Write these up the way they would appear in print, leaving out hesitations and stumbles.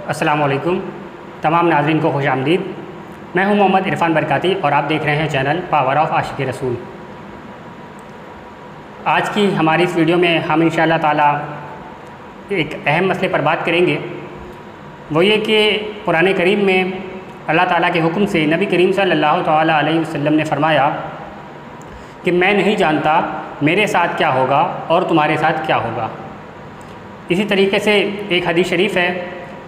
अस्सलामुअलैकुम तमाम नाज़रीन को खुश आमदीद। मैं हूं मोहम्मद इरफान बरकाती और आप देख रहे हैं चैनल पावर ऑफ आशिक़ रसूल। आज की हमारी इस वीडियो में हम इंशाअल्लाह ताला एक अहम मसले पर बात करेंगे। वो ये कि कुरान करीम में अल्लाह ताला के हुक्म से नबी करीम सल्लल्लाहु तआला अलैहि वसल्लम ने फ़रमाया कि मैं नहीं जानता मेरे साथ क्या होगा और तुम्हारे साथ क्या होगा। इसी तरीके से एक हदीस शरीफ है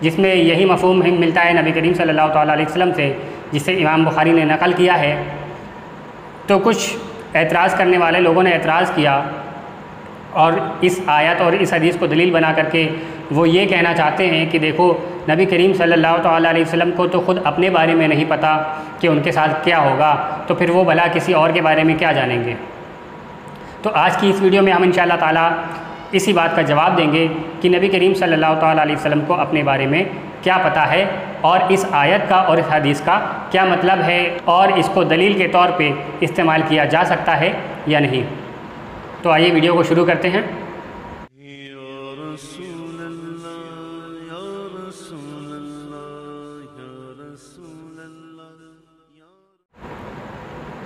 जिसमें यही मफ़हूम मिलता है नबी करीम सल्लल्लाहु तआला अलैहि वसल्लम से, जिसे इमाम बुखारी ने नक़ल किया है। तो कुछ एतराज़ करने वाले लोगों ने एतराज़ किया और इस आयत और इस हदीस को दलील बना करके वो ये कहना चाहते हैं कि देखो नबी करीम सल्लल्लाहु तआला अलैहि वसल्लम को तो ख़ुद अपने बारे में नहीं पता कि उनके साथ क्या होगा, तो फिर वो भला किसी और के बारे में क्या जानेंगे। तो आज की इस वीडियो में हम इंशाअल्लाह ताला इसी बात का जवाब देंगे कि नबी करीम सल्लल्लाहु तआला अलैहि वसल्लम को अपने बारे में क्या पता है और इस आयत का और इस हदीस का क्या मतलब है और इसको दलील के तौर पे इस्तेमाल किया जा सकता है या नहीं। तो आइए वीडियो को शुरू करते हैं।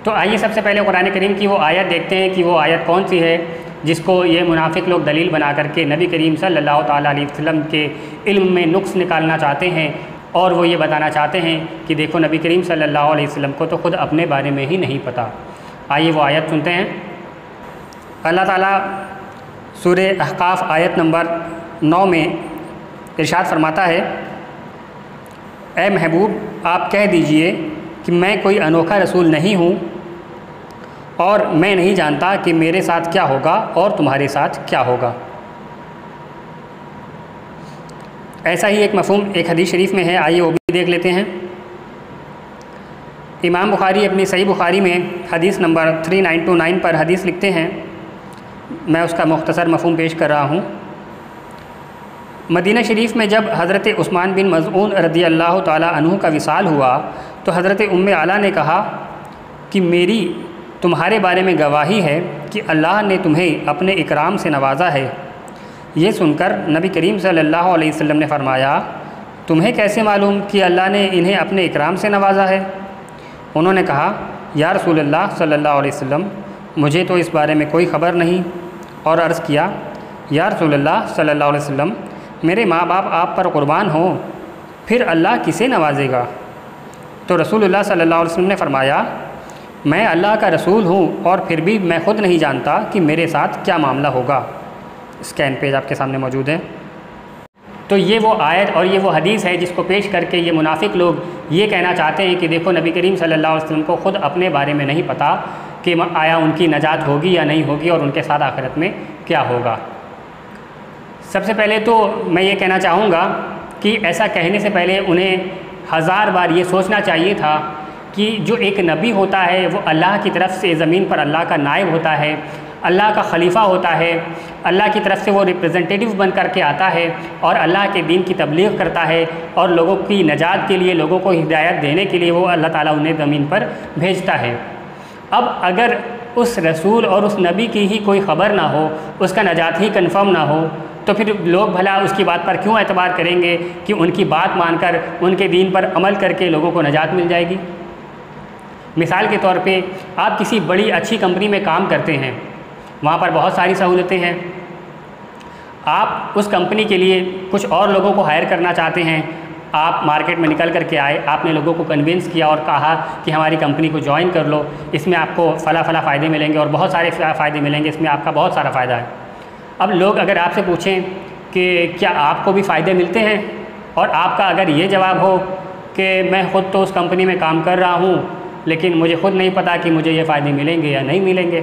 तो आइए सबसे पहले कुरान करीम की वो आयत देखते हैं कि वो आयत कौन सी है जिसको ये मुनाफिक लोग दलील बना करके नबी करीम सल्लल्लाहु तआला अलैहि वसल्लम के इल्म में नुक्स निकालना चाहते हैं और वो ये बताना चाहते हैं कि देखो नबी करीम सल्लल्लाहु अलैहि वसल्लम को तो ख़ुद अपने बारे में ही नहीं पता। आइए वो आयत सुनते हैं। अल्लाह ताला सूरे अहकाफ आयत नंबर 9 में इरशाद फरमाता है, ए महबूब आप कह दीजिए कि मैं कोई अनोखा रसूल नहीं हूँ और मैं नहीं जानता कि मेरे साथ क्या होगा और तुम्हारे साथ क्या होगा। ऐसा ही एक मफ़हूम एक हदीस शरीफ में है, आइए वो भी देख लेते हैं। इमाम बुखारी अपनी सही बुखारी में हदीस नंबर 3929 पर हदीस लिखते हैं, मैं उसका मुख्तसर मफ़हूम पेश कर रहा हूँ। मदीना शरीफ में जब हज़रत उस्मान बिन मज़ऊन रज़ी अल्लाह ताला अन्हु का विसाल हुआ तो हज़रत उम्मे आला ने कहा कि मेरी तुम्हारे बारे में गवाही है कि अल्लाह ने तुम्हें अपने इकराम से नवाजा है। ये सुनकर नबी करीम सल्लल्लाहु अलैहि वसल्लम ने फ़रमाया, तुम्हें कैसे मालूम कि अल्लाह ने इन्हें अपने इकराम से नवाजा है? उन्होंने कहा, या रसूलल्लाह सल्लल्लाहु अलैहि वसल्लम मुझे तो इस बारे में कोई ख़बर नहीं। और अर्ज़ किया, या रसूलल्लाह सल्लल्लाहु अलैहि वसल्लम मेरे माँ बाप आप पर क़ुरबान हों, फिर अल्लाह किसे नवाजेगा? तो रसूलुल्लाह सल्लल्लाहु अलैहि वसल्लम ने फ़रमाया, मैं अल्लाह का रसूल हूँ और फिर भी मैं ख़ुद नहीं जानता कि मेरे साथ क्या मामला होगा। स्कैन पेज आपके सामने मौजूद है। तो ये वो आयत और ये वो हदीस है जिसको पेश करके ये मुनाफिक लोग ये कहना चाहते हैं कि देखो नबी करीम सल्लल्लाहु अलैहि वसल्लम को ख़ुद अपने बारे में नहीं पता कि आया उनकी नजात होगी या नहीं होगी और उनके साथ आखिरत में क्या होगा। सबसे पहले तो मैं ये कहना चाहूँगा कि ऐसा कहने से पहले उन्हें 1000 बार ये सोचना चाहिए था कि जो एक नबी होता है वो अल्लाह की तरफ से ज़मीन पर अल्लाह का नायब होता है, अल्लाह का ख़लीफ़ा होता है, अल्लाह की तरफ से वो रिप्रेजेंटेटिव बन कर के आता है और अल्लाह के दीन की तबलीग करता है और लोगों की नजात के लिए, लोगों को हिदायत देने के लिए वो अल्लाह ताला उन्हें ज़मीन पर भेजता है। अब अगर उस रसूल और उस नबी की ही कोई ख़बर ना हो, उसका नजात ही कन्फर्म ना हो, तो फिर लोग भला उसकी बात पर क्यों एतबार करेंगे कि उनकी बात मानकर उनके दीन पर अमल करके लोगों को नजात मिल जाएगी। मिसाल के तौर पे आप किसी बड़ी अच्छी कंपनी में काम करते हैं, वहाँ पर बहुत सारी सहूलतें हैं, आप उस कंपनी के लिए कुछ और लोगों को हायर करना चाहते हैं। आप मार्केट में निकल करके आए, आपने लोगों को कन्विंस किया और कहा कि हमारी कंपनी को ज्वाइन कर लो, इसमें आपको फ़ला फ़ायदे मिलेंगे और बहुत सारे फ़ायदे मिलेंगे, इसमें आपका बहुत सारा फ़ायदा है। अब लोग अगर आपसे पूछें कि क्या आपको भी फ़ायदे मिलते हैं और आपका अगर ये जवाब हो कि मैं ख़ुद तो उस कंपनी में काम कर रहा हूँ लेकिन मुझे ख़ुद नहीं पता कि मुझे ये फ़ायदे मिलेंगे या नहीं मिलेंगे,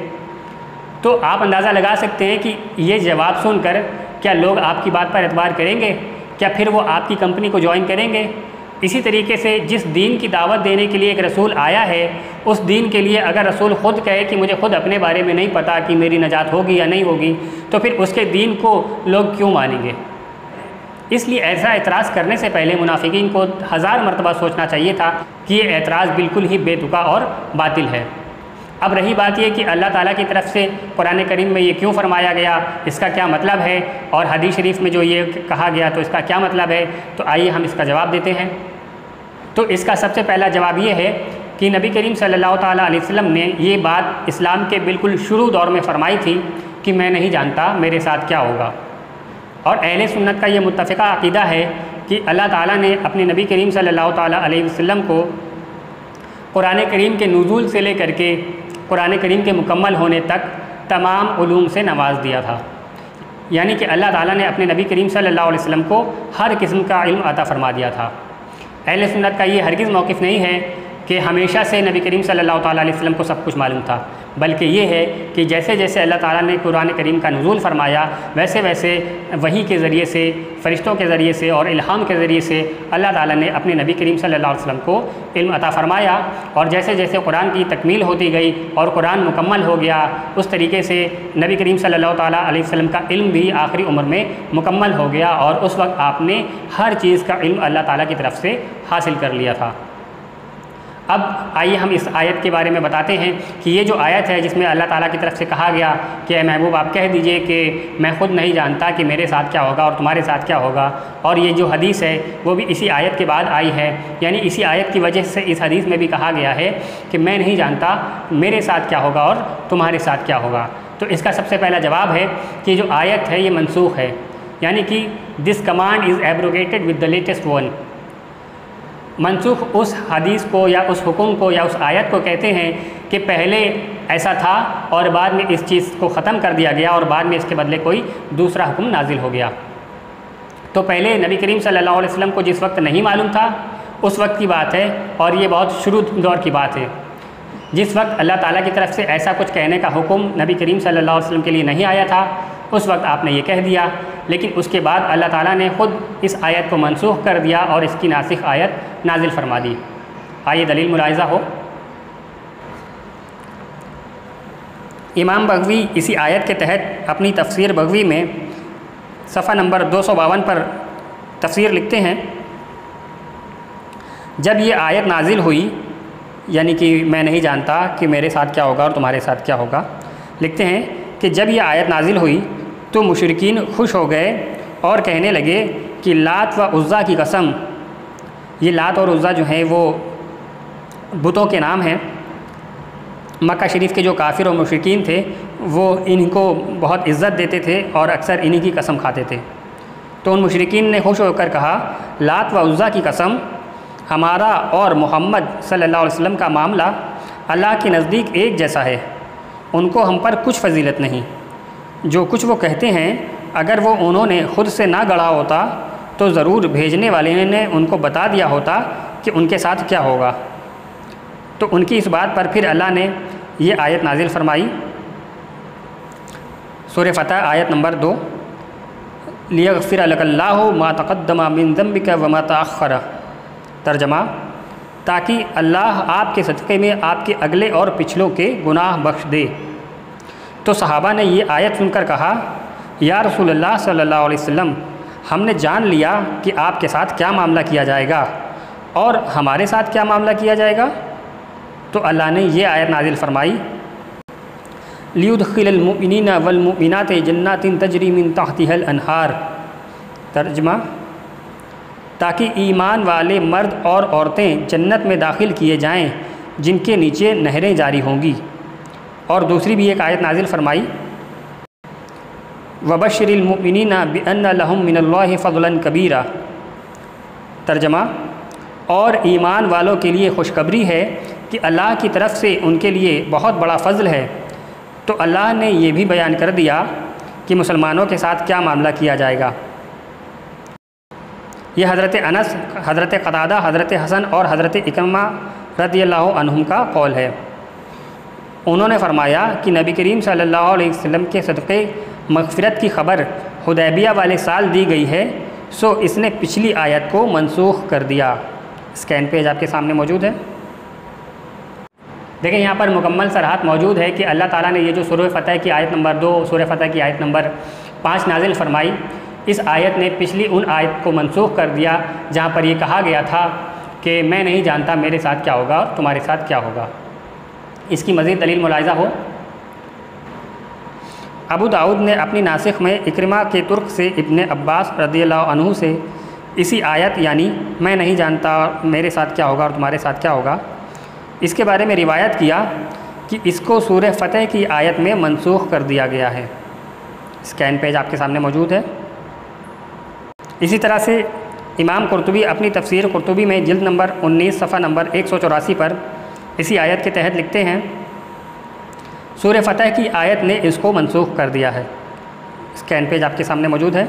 तो आप अंदाज़ा लगा सकते हैं कि ये जवाब सुनकर क्या लोग आपकी बात पर एतबार करेंगे? क्या फिर वो आपकी कंपनी को ज्वाइन करेंगे? इसी तरीके से जिस दीन की दावत देने के लिए एक रसूल आया है, उस दीन के लिए अगर रसूल ख़ुद कहे कि मुझे ख़ुद अपने बारे में नहीं पता कि मेरी नजात होगी या नहीं होगी, तो फिर उसके दीन को लोग क्यों मानेंगे? इसलिए ऐसा एतराज़ करने से पहले मुनाफिकीन को 1000 मरतबा सोचना चाहिए था कि ये एतराज़ बिल्कुल ही बेतुका और बातिल है। अब रही बात ये कि अल्लाह ताला की तरफ से कुरान करीम में ये क्यों फरमाया गया, इसका क्या मतलब है, और हदीस शरीफ में जो ये कहा गया तो इसका क्या मतलब है, तो आइए हम इसका जवाब देते हैं। तो इसका सबसे पहला जवाब ये है कि नबी करीम सल्लल्लाहु ताला अलैहि वसल्लम ने ये बात इस्लाम के बिल्कुल शुरू दौर में फ़रमाई थी कि मैं नहीं जानता मेरे साथ क्या होगा। और अहले सुन्नत का ये मुत्तफ़िक़ा अक़ीदा है कि अल्लाह ताला ने अपने नबी करीम सल्लल्लाहु ताला अलैहि वसल्लम को कुरान करीम के नुज़ूल से लेकर के कुरान करीम के मुकम्मल होने तक तमाम उलूम से नवाज़ दिया था। यानी कि अल्लाह ताला ने अपने नबी करीम सल्लल्लाहु अलैहि वसल्लम को हर किस्म का इल्म अता फ़रमा दिया था। अहले सुन्नत का ये हरगिज़ मौक़िफ़ नहीं है कि हमेशा से नबी करीम सल्लल्लाहु ताला अलैहि वसल्लम को सब कुछ मालूम था, बल्कि ये है कि जैसे जैसे अल्लाह ताला ने कुरान करीम का नुज़ूल फ़रमाया वैसे वैसे वही के ज़रिए से, फ़रिश्तों के ज़रिए से और इल्हाम के ज़रिए से अल्लाह ताला ने अपने नबी करीम सल्लल्लाहु अलैहि वसल्लम को इल्म अता फ़रमाया। और जैसे जैसे कुरान की तकमील होती गई और कुरान मुकम्मल हो गया, उस तरीके से नबी करीम सल्लल्लाहु ताला अलैहि वसल्लम का इल्म भी आखिरी उम्र में मुकम्मल हो गया और उस वक्त आपने हर चीज़ का इल्म अल्लाह ताला की तरफ से हासिल कर लिया था। अब आइए हम इस आयत के बारे में बताते हैं कि ये जो आयत है जिसमें अल्लाह ताला की तरफ से कहा गया कि महबूब आप कह दीजिए कि मैं ख़ुद नहीं जानता कि मेरे साथ क्या होगा और तुम्हारे साथ क्या होगा, और ये जो हदीस है वो भी इसी आयत के बाद आई है। यानी इसी आयत की वजह से इस हदीस में भी कहा गया है कि मैं नहीं जानता मेरे साथ क्या होगा और तुम्हारे साथ क्या होगा। तो इसका सबसे पहला जवाब है कि जो आयत है ये मनसूख है, यानी कि this command is abrogated with the latest one. मनसूख उस हदीस को या उस हुक्म को या उस आयत को कहते हैं कि पहले ऐसा था और बाद में इस चीज़ को ख़त्म कर दिया गया और बाद में इसके बदले कोई दूसरा हुक्म नाजिल हो गया। तो पहले नबी करीम सल्लल्लाहु अलैहि वसल्लम को जिस वक्त नहीं मालूम था उस वक्त की बात है, और ये बहुत शुरू दौर की बात है, जिस वक्त अल्लाह ताला की तरफ से ऐसा कुछ कहने का हुक्म नबी करीम सल्लल्लाहु अलैहि वसल्लम के लिए नहीं आया था, उस वक्त आपने ये कह दिया। लेकिन उसके बाद अल्लाह ताला ने ख़ुद इस आयत को मनसूख कर दिया और इसकी नासिख आयत नाजिल फरमा दी। आइए दलील मुलाहिज़ा हो। इमाम बग़वी इसी आयत के तहत अपनी तफसीर बग़वी में सफ़ा नंबर 252 पर तफसीर लिखते हैं, जब ये आयत नाजिल हुई, यानी कि मैं नहीं जानता कि मेरे साथ क्या होगा और तुम्हारे साथ क्या होगा, लिखते हैं कि जब ये आयत नाजिल हुई तो मुशरिकीन खुश हो गए और कहने लगे कि लात व उज़्ज़ा की कसम, ये लात और उज़्ज़ा जो हैं वो बुतों के नाम हैं। मक्का शरीफ के जो काफिर और मुशरिकीन थे वो इनको बहुत इज़्ज़त देते थे और अक्सर इन्हीं की कसम खाते थे। तो उन मुशरिकीन ने खुश होकर कहा, लात व उज़्ज़ा की कसम, हमारा और मोहम्मद सल्लल्लाहु अलैहि वसल्लम का मामला अल्लाह के नज़दीक एक जैसा है, उनको हम पर कुछ फजीलत नहीं। जो कुछ वो कहते हैं अगर वो उन्होंने ख़ुद से ना गढ़ा होता तो ज़रूर भेजने वाले ने उनको बता दिया होता कि उनके साथ क्या होगा। तो उनकी इस बात पर फिर अल्लाह ने ये आयत नाजिल फरमाई, सूरह फतह आयत नंबर 2, लियग़फ़िर लकल्लाहु मा तक़द्दम मिन ज़म्बिका व मा तअख़्ख़र। तर्जमा, ताकि अल्लाह आपके सदक़े में आपके अगले और पिछलों के गुनाह बख्श दे। तो सहाबा ने ये आयत सुनकर कहा, या रसूलल्लाह सल्लल्लाहु अलैहि वसल्लम, हमने जान लिया कि आपके साथ क्या मामला किया जाएगा और हमारे साथ क्या मामला किया जाएगा। तो अल्लाह ने ये आयत नाजिल फरमाई, लियुदखिलल मुमिनीना वल मुमिनाति जन्नातिन तजरी मिन तहतिहल अनहार। तर्जमा, ताकि ईमान वाले मर्द और औरतें जन्नत में दाखिल किए जाएं जिनके नीचे नहरें जारी होंगी। और दूसरी भी एक आयत नाजिल फरमाई, वबश्शिरिल मुमिनीना बिअन्ना लहुम मिनल्लाहि फ़ज़लन कबीरा। तर्जमा, और ईमान वालों के लिए खुशखबरी है कि अल्लाह की तरफ से उनके लिए बहुत बड़ा फ़ज़ल है। तो अल्लाह ने ये भी बयान कर दिया कि मुसलमानों के साथ क्या मामला किया जाएगा। ये हज़रत अनस, हज़रत क़तादा, हज़रत हसन और हज़रत इक्रमा रज़ियल्लाहु अन्हुम का कौल है। उन्होंने फ़रमाया कि नबी करीम सल्लल्लाहु अलैहि वसल्लम के सदक़े मग़फ़िरत की ख़बर हुदैबिया वाले साल दी गई है, सो इसने पिछली आयत को मनसूख़ कर दिया। स्कैन पेज आपके सामने मौजूद है। देखें यहाँ पर मुकम्मल सरहद मौजूद है कि अल्लाह ताला ने ये जो सूरह फ़तह की आयत नंबर 2, सूरह फ़तह की आयत नंबर 5 नाजिल फरमाई, इस आयत ने पिछली उन आयत को मनसूख़ कर दिया जहाँ पर ये कहा गया था कि मैं नहीं जानता मेरे साथ क्या होगा और तुम्हारे साथ क्या होगा। इसकी मज़ीद दलील मुलाहिज़ा हो। अबू दाऊद ने अपनी नासिख में इक्रिमा के तुर्क से इब्ने अब्बास रज़ियल्लाहु अन्हु से इसी आयत यानी मैं नहीं जानता मेरे साथ क्या होगा और तुम्हारे साथ क्या होगा, इसके बारे में रिवायत किया कि इसको सूरह फ़तह की आयत में मनसूख़ कर दिया गया है। स्कैन पेज आपके सामने मौजूद है। इसी तरह से इमाम कुर्तुबी अपनी तफसीर कुर्तुबी में जिल्द नंबर 19 सफ़ा नंबर 184 पर इसी आयत के तहत लिखते हैं, सूरह फ़तह की आयत ने इसको मनसूख़ कर दिया है। स्कैन पेज आपके सामने मौजूद है।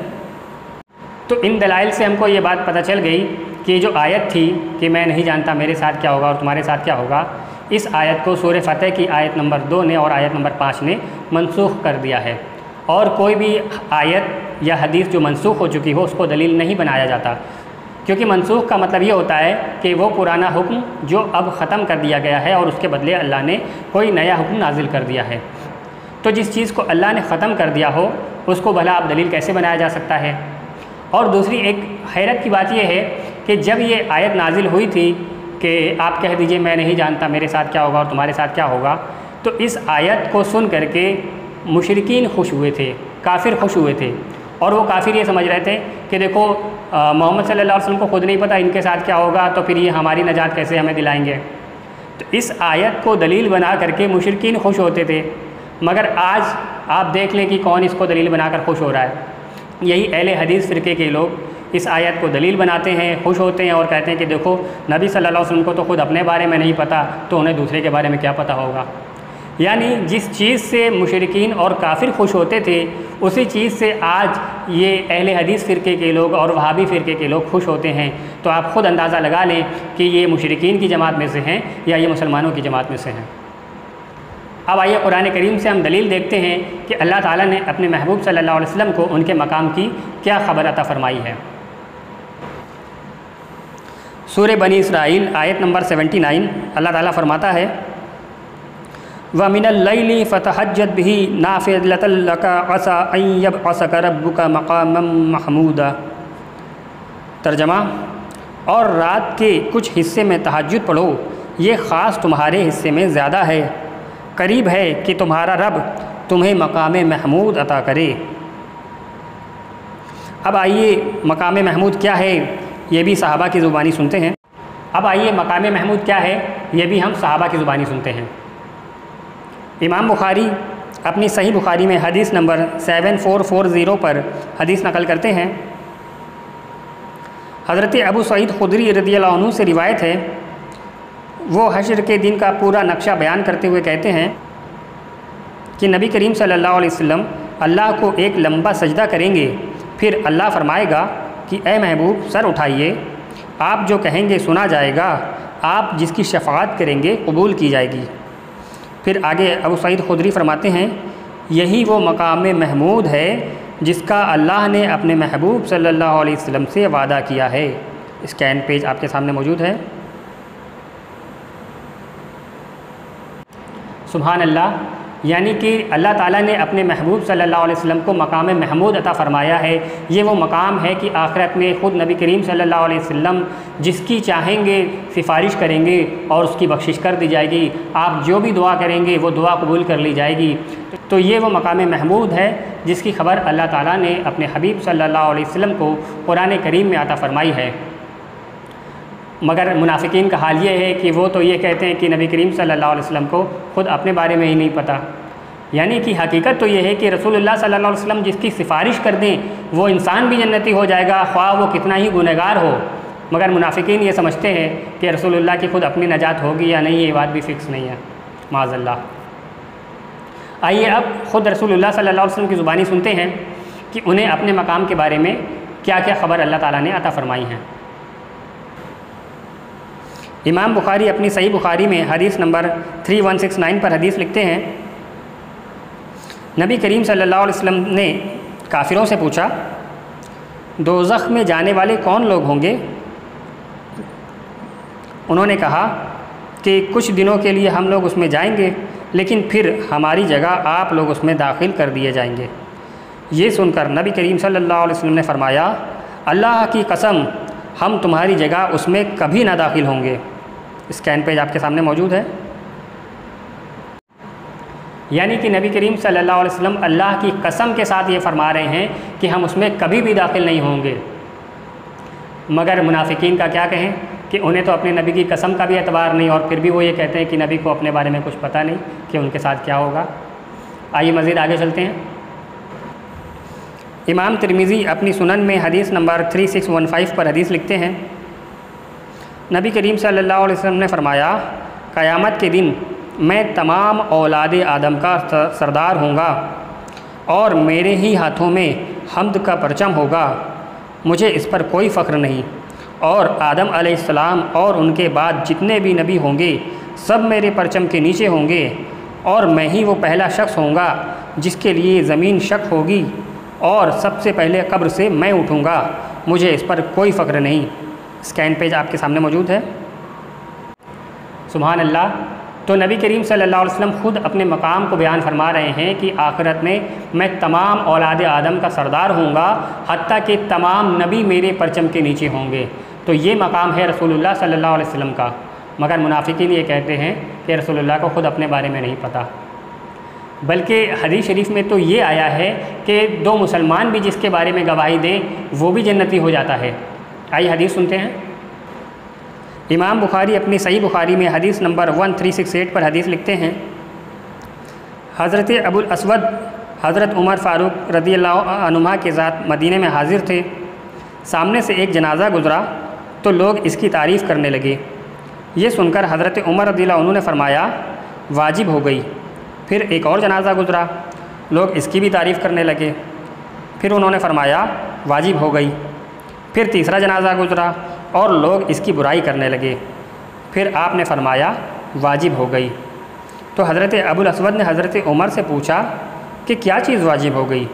तो इन दलाइल से हमको ये बात पता चल गई कि जो आयत थी कि मैं नहीं जानता मेरे साथ क्या होगा और तुम्हारे साथ क्या होगा, इस आयत को सूरह फ़तह की आयत नंबर 2 ने और आयत नंबर 5 ने मनसूख़ कर दिया है। और कोई भी आयत या हदीस जो मनसूख़ हो चुकी हो उसको दलील नहीं बनाया जाता, क्योंकि मनसूख़ का मतलब ये होता है कि वो पुराना हुक्म जो अब ख़त्म कर दिया गया है और उसके बदले अल्लाह ने कोई नया हुक्म नाजिल कर दिया है। तो जिस चीज़ को अल्लाह ने ख़त्म कर दिया हो उसको भला आप दलील कैसे बनाया जा सकता है। और दूसरी एक हैरत की बात यह है कि जब ये आयत नाजिल हुई थी कि आप कह दीजिए मैं नहीं जानता मेरे साथ क्या होगा और तुम्हारे साथ क्या होगा, तो इस आयत को सुन करके मुशरिकीन खुश हुए थे, काफिर खुश हुए थे। और वो काफिर ये समझ रहे थे कि देखो मोहम्मद सल्लल्लाहु अलैहि वसल्लम को खुद नहीं पता इनके साथ क्या होगा, तो फिर ये हमारी नजात कैसे हमें दिलाएंगे। तो इस आयत को दलील बना करके मुशरिकीन खुश होते थे। मगर आज आप देख लें कि कौन इसको दलील बनाकर खुश हो रहा है। यही अहले हदीस फ़िरके के लोग इस आयत को दलील बनाते हैं, खुश होते हैं और कहते हैं कि देखो नबी सल्लल्लाहु अलैहि वसल्लम को तो खुद अपने बारे में नहीं पता, तो उन्हें दूसरे के बारे में क्या पता होगा। यानी जिस चीज़ से मुशरिकीन और काफिर खुश होते थे उसी चीज़ से आज ये अहले हदीस फ़िरके के लोग और वहाबी फ़िरके के लोग खुश होते हैं। तो आप ख़ुद अंदाज़ा लगा लें कि ये मुशरिकीन की जमात में से हैं या ये मुसलमानों की जमात में से हैं। अब आइए कुरान करीम से हम दलील देखते हैं कि अल्लाह ताला ने अपने महबूब सल्लल्लाहु अलैहि वसल्लम को उनके मकाम की क्या ख़बर अता फ़रमाई है। सूरह बनी इसराइल आयत नंबर 79 अल्लाह ताला फरमाता है, व मिनल लैली फ़तहज्जद बिही नाफ़िलतन लका असा अन यबअसका रब्बुका मक़ामम महमूदा। तर्जमा, और रात के कुछ हिस्से में तहज्जुद पढ़ो, ये ख़ास तुम्हारे हिस्से में ज़्यादा है, करीब है कि तुम्हारा रब तुम्हें मकाम महमूद अता करे। अब आइए मकाम महमूद क्या है ये भी सहाबा की ज़ुबानी सुनते हैं। अब आइए मकाम महमूद क्या है ये भी हम सहाबा की ज़ुबानी सुनते हैं। इमाम बुखारी अपनी सही बुखारी में हदीस नंबर 7440 पर हदीस नकल करते हैं। हज़रत अबू सईद खुदरी रज़ियल्लाहु अन्हु से रिवायत है, वो हश्र के दिन का पूरा नक्शा बयान करते हुए कहते हैं कि नबी करीम सल्लल्लाहु अलैहि वसल्लम अल्लाह को एक लंबा सजदा करेंगे, फिर अल्लाह फरमाएगा कि ए महबूब सर उठाइए, आप जो कहेंगे सुना जाएगा, आप जिसकी शफ़ाअत करेंगे कबूल की जाएगी। फिर आगे अबू सईद खुदरी फरमाते हैं, यही वो मकाम महमूद है जिसका अल्लाह ने अपने महबूब सल्लल्लाहु अलैहि वसल्लम से वादा किया है। स्कैन पेज आपके सामने मौजूद है। सुभान अल्लाह, यानी कि अल्लाह ताला ने अपने महबूब सल्लल्लाहु अलैहि वसल्लम को मकाम महमूद अता फ़रमाया है। ये वो मकाम है कि आखिरत में ख़ुद नबी करीम सल्लल्लाहु अलैहि वसल्लम जिसकी चाहेंगे सिफारिश करेंगे और उसकी बख्शिश कर दी जाएगी। आप जो भी दुआ करेंगे वो दुआ कबूल कर ली जाएगी। तो ये वो मकाम महमूद है जिसकी ख़बर अल्लाह ताला ने अपने हबीब सल्लल्लाहु अलैहि वसल्लम को कुरान करीम में अता फ़रमाई है। मगर मुनाफिकीन का हाल ये है कि वो तो ये कहते हैं कि नबी करीम सल्लल्लाहु अलैहि वसल्लम को ख़ुद अपने बारे में ही नहीं पता। यानी कि हकीकत तो ये है कि रसूलुल्लाह सल्लल्लाहु अलैहि वसल्लम जिसकी सिफारिश कर दें वो इंसान भी जन्नती हो जाएगा, ख्वाह वो कितना ही गुनहगार हो। मगर मुनाफिकीन ये समझते हैं कि रसूलुल्लाह की ख़ुद अपनी नजात होगी या नहीं, ये बात भी फ़िक्स नहीं है, माज़अल्लाह। आइए अब ख़ुद रसूलुल्लाह सल्लल्लाहु अलैहि वसल्लम की ज़ुबानी सुनते हैं कि उन्हें अपने मकाम के बारे में क्या क्या ख़बर अल्लाह ताला ने अता फ़रमाई है। इमाम बुखारी अपनी सही बुखारी में हदीस नंबर 3169 पर हदीस लिखते हैं, नबी करीम सल्लल्लाहु अलैहि वसल्लम ने काफिरों से पूछा, दोज़ख में जाने वाले कौन लोग होंगे? उन्होंने कहा कि कुछ दिनों के लिए हम लोग उसमें जाएंगे, लेकिन फिर हमारी जगह आप लोग उसमें दाखिल कर दिए जाएंगे। ये सुनकर नबी करीम सल्लल्लाहु अलैहि वसल्लम ने फरमाया, अल्लाह की कसम हम तुम्हारी जगह उसमें कभी ना दाखिल होंगे। स्कैन पेज आपके सामने मौजूद है। यानी कि नबी करीम सल्लल्लाहु अलैहि वसल्लम अल्लाह की कसम के साथ ये फरमा रहे हैं कि हम उसमें कभी भी दाखिल नहीं होंगे। मगर मुनाफिकीन का क्या कहें कि उन्हें तो अपने नबी की कसम का भी एतबार नहीं, और फिर भी वो ये कहते हैं कि नबी को अपने बारे में कुछ पता नहीं कि उनके साथ क्या होगा। आइए मज़ीद आगे चलते हैं। इमाम तिरमिज़ी अपनी सुनन में हदीस नंबर 3615 पर हदीस लिखते हैं, नबी करीम सल्लल्लाहु अलैहि वसल्लम ने फरमाया, क़यामत के दिन मैं तमाम औलाद आदम का सरदार होऊंगा और मेरे ही हाथों में हम्द का परचम होगा, मुझे इस पर कोई फ़ख्र नहीं। और आदम अलैहिस्सलाम और उनके बाद जितने भी नबी होंगे सब मेरे परचम के नीचे होंगे, और मैं ही वो पहला शख्स होऊंगा जिसके लिए ज़मीन शक होगी, और सबसे पहले कब्र से मैं उठूँगा, मुझे इस पर कोई फ़ख्र नहीं। स्कैन पेज आपके सामने मौजूद है। सुभान अल्लाह। तो नबी करीम सल्लल्लाहु अलैहि वसल्लम ख़ुद अपने मकाम को बयान फरमा रहे हैं कि आखिरत में मैं तमाम औलाद आदम का सरदार होऊंगा, हत्ता कि तमाम नबी मेरे परचम के नीचे होंगे। तो ये मकाम है रसूलुल्लाह सल्लल्लाहु अलैहि वसल्लम का। मगर मुनाफिकीन ये कहते हैं कि रसूलुल्लाह को ख़ुद अपने बारे में नहीं पता, बल्कि हदीस शरीफ में तो ये आया है कि 2 मुसलमान भी जिसके बारे में गवाही दें वो भी जन्नती हो जाता है। आइए हदीस सुनते हैं। इमाम बुखारी अपनी सही बुखारी में हदीस नंबर 1368 पर हदीस लिखते हैं, हज़रत अबुल अस्वद हज़रत उमर फ़ारूक रज़ियल्लाहु अन्हुमा के ज़ात मदीने में हाज़िर थे। सामने से एक जनाज़ा गुज़रा तो लोग इसकी तारीफ़ करने लगे। ये सुनकर हज़रत उमर रज़ियल्लाहु अन्हु ने फरमाया, वाजिब हो गई। फिर एक और जनाज़ा गुज़रा, लोग इसकी भी तारीफ़ करने लगे। फिर उन्होंने फरमाया, वाजिब हो गई। फिर तीसरा जनाज़ा गुज़रा और लोग इसकी बुराई करने लगे। फिर आपने फरमाया, वाजिब हो गई। तो हज़रत अबुल अस्वद ने हज़रत उमर से पूछा कि क्या चीज़ वाजिब हो गई?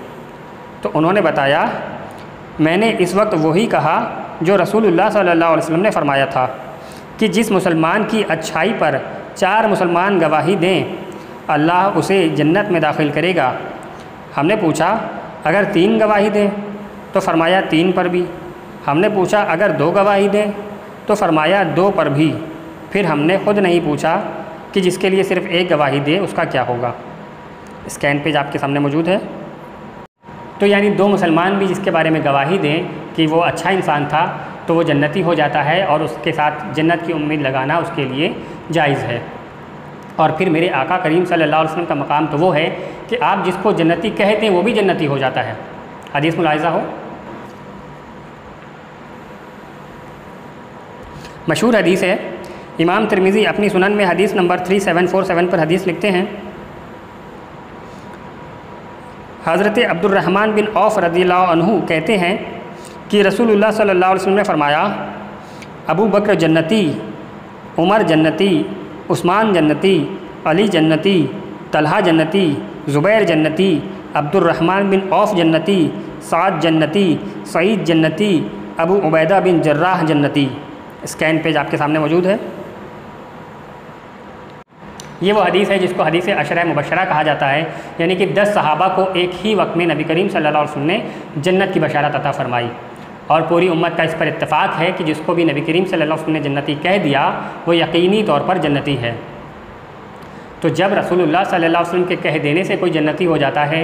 तो उन्होंने बताया, मैंने इस वक्त वही कहा जो रसूलुल्लाह सल्लल्लाहु अलैहि वसल्लम ने फरमाया था कि जिस मुसलमान की अच्छाई पर 4 मुसलमान गवाही दें, अल्लाह उसे जन्नत में दाखिल करेगा। हमने पूछा, अगर 3 गवाही दें? तो फरमाया 3 पर भी। हमने पूछा, अगर 2 गवाही दें? तो फरमाया 2 पर भी। फिर हमने ख़ुद नहीं पूछा कि जिसके लिए सिर्फ़ 1 गवाही दे उसका क्या होगा। स्कैन पेज आपके सामने मौजूद है। तो यानी 2 मुसलमान भी जिसके बारे में गवाही दें कि वो अच्छा इंसान था तो वो जन्नती हो जाता है, और उसके साथ जन्नत की उम्मीद लगाना उसके लिए जायज़ है। और फिर मेरे आका करीम सल्लल्लाहु अलैहि वसल्लम का मकाम तो वो है कि आप जिसको जन्नती कहते हैं वो भी जन्नती हो जाता है। हदीस मुलाहिज़ा हो। मशहूर हदीस है। इमाम तिरमिज़ी अपनी सुनन में हदीस नंबर 3747 पर हदीस लिखते हैं, हज़रत अब्दुर्रहमान बिन औफ़ रज़ियल्लाहु अन्हु कहते हैं कि रसूलुल्लाह सल्लल्लाहु अलैहि वसल्लम ने फरमाया, अबू बकर जन्नती, उमर जन्नती, उस्मान जन्नती, अली जन्नती, तलहा जन्नती, ज़ुबैर जन्नती, अब्दुर्रहमान बिन औफ़ जन्नती, साद जन्नती, सईद जन्नती, अबू उबैदा बिन जर्राह जन्नती। स्कैन पेज आपके सामने मौजूद है। ये वो हदीस है जिसको हदीस अशरा मुबशरा कहा जाता है, यानी कि 10 सहाबा को एक ही वक्त में नबी करीम सल्लल्लाहु अलैहि वसल्लम ने जन्नत की बशारत अता फरमाई, और पूरी उम्मत का इस पर इत्तेफाक है कि जिसको भी नबी करीम सल्लल्लाहु अलैहि वसल्लम ने जन्नती कह दिया वो यकीनी तौर पर जन्नती है। तो जब रसूलुल्लाह सल्लल्लाहु अलैहि वसल्लम के कह देने से कोई जन्नती हो जाता है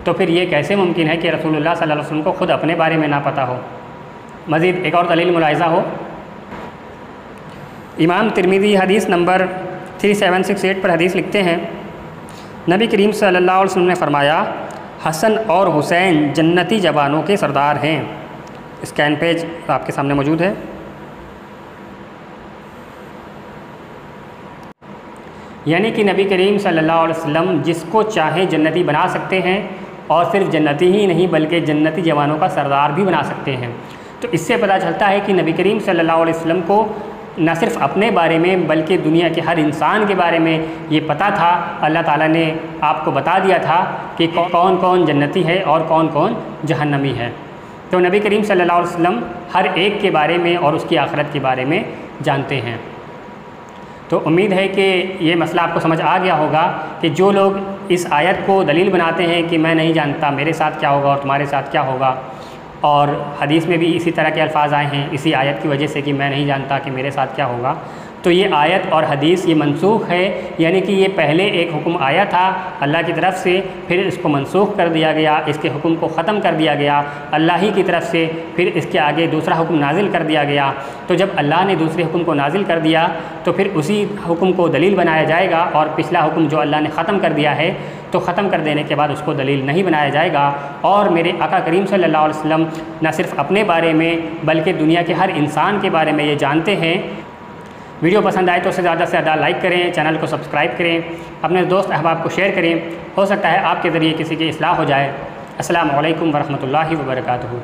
तो फिर ये कैसे मुमकिन है कि रसूलुल्लाह सल्लल्लाहु अलैहि वसल्लम को ख़ुद अपने बारे में ना पता हो। मज़ीद एक और दलील मुलाहिज़ा हो। इमाम तिरमिज़ी हदीस नंबर 3768 पर हदीस लिखते हैं, नबी करीम सल्लल्लाहु अलैहि वसल्लम ने फरमाया, हसन और हुसैन जन्नती जवानों के सरदार हैं। स्कैन पेज आपके सामने मौजूद है। यानी कि नबी करीम सल्लल्लाहु अलैहि वसल्लम जिसको चाहे जन्नती बना सकते हैं, और सिर्फ जन्नती ही नहीं बल्कि जन्नती जवानों का सरदार भी बना सकते हैं। तो इससे पता चलता है कि नबी करीम सल्लल्लाहु अलैहि वसल्लम को न सिर्फ़ अपने बारे में बल्कि दुनिया के हर इंसान के बारे में ये पता था। अल्लाह ताला ने आपको बता दिया था कि कौन कौन जन्नती है और कौन कौन जहन्नमी है। तो नबी करीम सल्लल्लाहु अलैहि वसल्लम हर एक के बारे में और उसकी आखिरत के बारे में जानते हैं। तो उम्मीद है कि ये मसला आपको समझ आ गया होगा कि जो लोग इस आयत को दलील बनाते हैं कि मैं नहीं जानता मेरे साथ क्या होगा और तुम्हारे साथ क्या होगा, और हदीस में भी इसी तरह के अल्फाज आए हैं इसी आयत की वजह से कि मैं नहीं जानता कि मेरे साथ क्या होगा, तो ये आयत और हदीस ये मनसूख है, यानी कि ये पहले एक हुक्म आया था अल्लाह की तरफ से, फिर इसको मनसूख कर दिया गया, इसके हुक्म को ख़त्म कर दिया गया अल्लाह ही की तरफ से, फिर इसके आगे दूसरा हुक्म नाजिल कर दिया गया। तो जब अल्लाह ने दूसरे हुक्म को नाजिल कर दिया तो फिर उसी हुक्म को दलील बनाया जाएगा, और पिछला हुक्म जो अल्लाह ने ख़त्म कर दिया है तो ख़त्म कर देने के बाद उसको दलील नहीं बनाया जाएगा। और मेरे आका करीम सल्लल्लाहु अलैहि वसल्लम न सिर्फ़ अपने बारे में बल्कि दुनिया के हर इंसान के बारे में ये जानते हैं। वीडियो पसंद आए तो उसे ज़्यादा से ज़्यादा लाइक करें, चैनल को सब्सक्राइब करें, अपने दोस्त अहबाब को शेयर करें, हो सकता है आपके ज़रिए किसी की इस्लाह हो जाए। अस्सलामु अलैकुम वरहमतुल्लाहि वबरकातुहू।